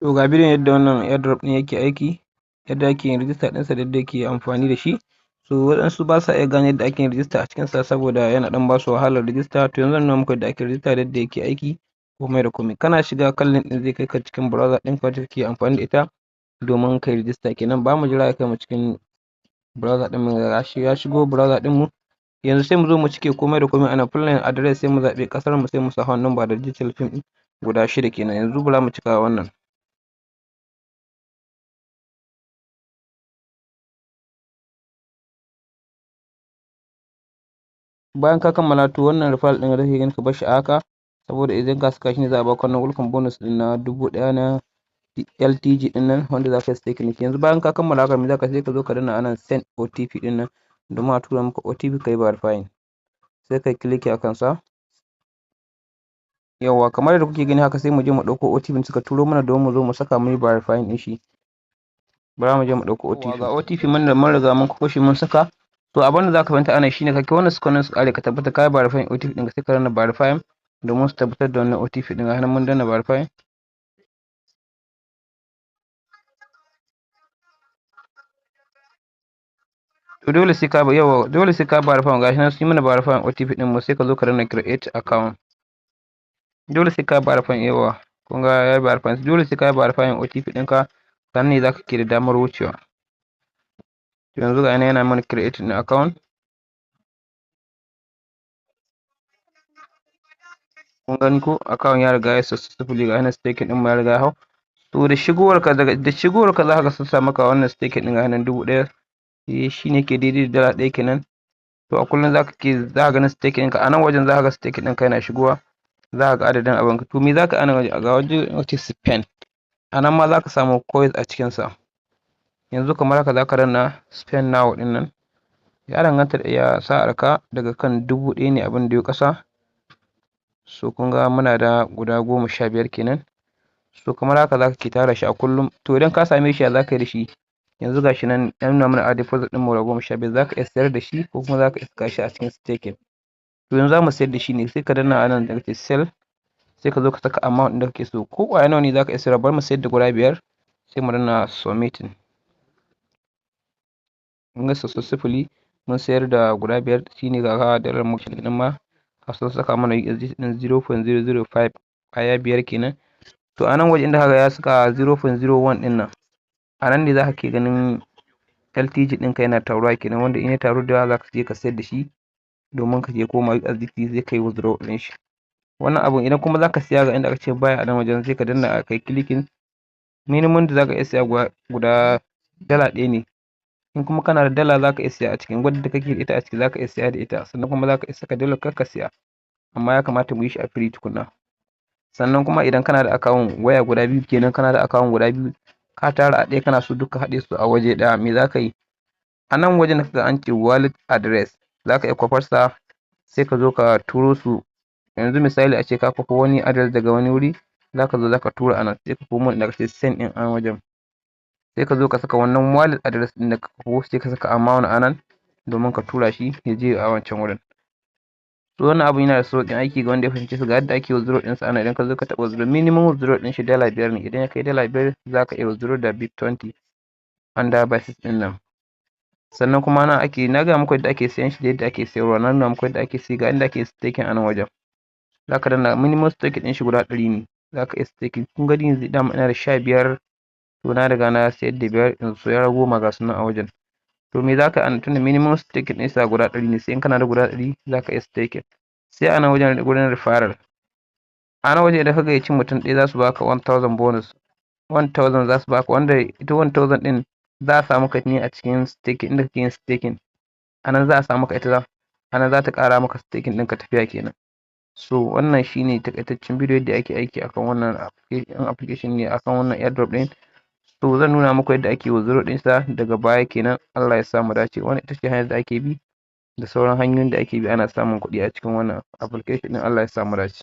To ga bidiyon yadda wannan airdrop ɗin yake aiki, yadda ake yin rijista ɗinsa da yadda yake amfani da shi. So waɗansu ba sa iya gane yadda ake yin rijista a cikinsa saboda yana ɗan ba su wahalar rijista. To yanzu zan nuna muku yadda ake rijista da yadda yake aiki komai da komai. Kana shiga kan link ɗin zai kai ka cikin browser ɗinka wacce kake amfani da ita domin kai rijista kenan. Ba mu jira ya kai mu cikin browser ɗin mu, ya shigo browser ɗin mu. Yanzu sai mu zo mu cike komai da komai ana filling address, sai mu zaɓi ƙasar mu, sai mu sa phone number da digital pin ɗin guda 6 kenan. Yanzu bara mu cika wannan. Bayan ka kammala, to wannan referral ɗin da kake gani ka bar shi a haka, saboda idan ka saka shi ne za a baka wannan welcome bonus ɗin na 1000 na LTG ɗin nan wanda za ka yi staking. Yanzu bayan ka kammala haka, me za ka sai ka zo ka danna anan send OTP ɗin nan domin a tura maka OTP ka yi verifying. Sai ka yi click a kansa. Yawwa, kamar yadda kuke gani haka, sai mu je mu ɗauko OTP suka turo mana domin mu zo mu saka mu yi verifying ɗin shi. Bara mu je mu ɗauko OTP. Ga OTP mun riga mun kwafo shi mun saka. To abin da za ka fahimta ana shine kake wannan suka su ƙare ka tabbata ka yi verifying OTP ɗin ka, sai ka danna verifying domin su tabbatar da wannan OTP ɗin. Ga nan mun danna verifying. To dole sai ka verifying. Gashi nan sun yi mana verifying OTP ɗin mu, sai ka zo ka danna create account. Dole sai ka verifying. Yawa, kun ga ya verifying. Dole sai ka verifying OTP ɗinka, sannan ne za ka ke da damar wucewa. To yanzu ga yana mana create ɗin account. Kun gani ko account ya riga ya successfully, ga yana staking ɗin mu ya riga ya hau. To da shigowar ka za ka sassa maka wannan staking ɗin ga nan 1000. Shi ne ke daidai da dala 1 kenan. To a kullum za ka ganin staking ɗinka a nan wajen, za ka ga staking ɗinka yana shigowa, za ka ga adadin abinka. To me za ka ana waje, ga waje spend, a nan ma za ka samu coins a cikinsa. Yanzu kamar haka za ka danna spend now ɗin nan, ya danganta da iya sa'ar ka, daga kan 1000 ne abin da ya ƙasa. So kun ga muna da guda 15 kenan. So kamar haka za ka ke tara shi a kullum. To idan ka same shi, za ka yi da shi. Yanzu gashi nan ya nuna mana a deposit ɗin mu da 15. Za ka iya sayar da shi ko kuma za ka iya saka shi a cikin staking. To yanzu za mu sayar da shi ne, sai ka danna anan da kake sell, sai ka zo ka saka amount ɗin da kake so. Ko ƙwaya nawa ne za ka iya sayarwa. Bari mu sayar da guda 5, sai mu danna submitting. Mun ga successfully mun sayar da guda 5, shine ga dalar mu ɗin ma a saka mana USDT ɗin 0.005 ƙwaya 5 kenan. To a nan waje inda kaga ya saka 0.01 ɗin nan, a nan ne za ka ke ganin LTG ɗinka yana taruwa kenan, wanda in ya taru da yawa za ka je ka sayar da shi domin ka je koma USDT, zai kai withdraw ɗin shi. Wannan abun idan kuma za ka siya, ga inda aka ce buy a nan wajen, sai ka danna kai clicking. Minimum da za ka iya siya guda dala 1 ne. In kuma kana da dala, za ka iya siya a cikin wadda kake da ita a ciki, za ka iya siya da ita. Sannan kuma za ka iya saka dalar ka siya, amma ya kamata mu yi shi a free tukunna. Sannan kuma idan kana da account waya guda 2 kenan, kana da account guda 2 ka tara a ɗaya, kana so duka haɗe su a waje ɗaya, me za ka yi? A nan wajen da kaga an ce wallet address, za ka iya kwafar sa, sai ka zo ka turo su. Yanzu misali a ce ka kwafo wani address daga wani wuri, za ka zo za ka tura anan, sai ka komo inda kace send ɗin an wajen, sai ka zo ka saka wannan wallet address ɗin da ka kwafo, sai ka saka amount anan domin ka tura shi ya je a wancan wurin. To wannan abu yana da sauƙin aiki ga wanda ya fahimci su. Ga yadda ake withdraw ɗinsa ana, idan ka zo ka taɓa withdraw, minimum withdraw ɗin shi dala 5 ne. Idan ya kai dala 5, za ka iya withdraw da BIP20 under basis ɗin nan. Sannan kuma nan na gaya muku yadda ake siyan shi da yadda ake sayarwa. Na nuna muku yadda ake siya, ga inda ake staking a nan wajen. Za ka danna minimum staking ɗin shi guda 100 ne. Za ka iya staking. Kun gani yanzu dama ina da 15, to na riga na sayar da 5, yanzu so ya rago ma ga su nan a wajen. To me za ka yi? Tunda minimum staking ɗin sa guda 100 ne, sai in kana da guda 100 za ka iya staking. Sai a nan wajen gurin referral, a nan wajen idan ka gayyaci mutum ɗaya, za su baka 1000 bonus. 1000 za su baka, wanda ita 1000 ɗin za a samu ka ne a cikin staking, inda kake yin staking. A nan za a samu ka ita, a nan za ta ƙara maka staking ɗinka tafiya kenan. So wannan shine takaitaccen bidiyo yadda ake aiki akan wannan application ne, akan wannan airdrop ɗin. So zan nuna muku yadda ake withdraw ɗinsa daga baya kenan. Allah ya sa mu dace. Wannan ita ce hanyar da ake bi, da sauran hanyoyin da ake bi ana samun kuɗi a cikin wannan application ɗin. Allah ya sa mu dace.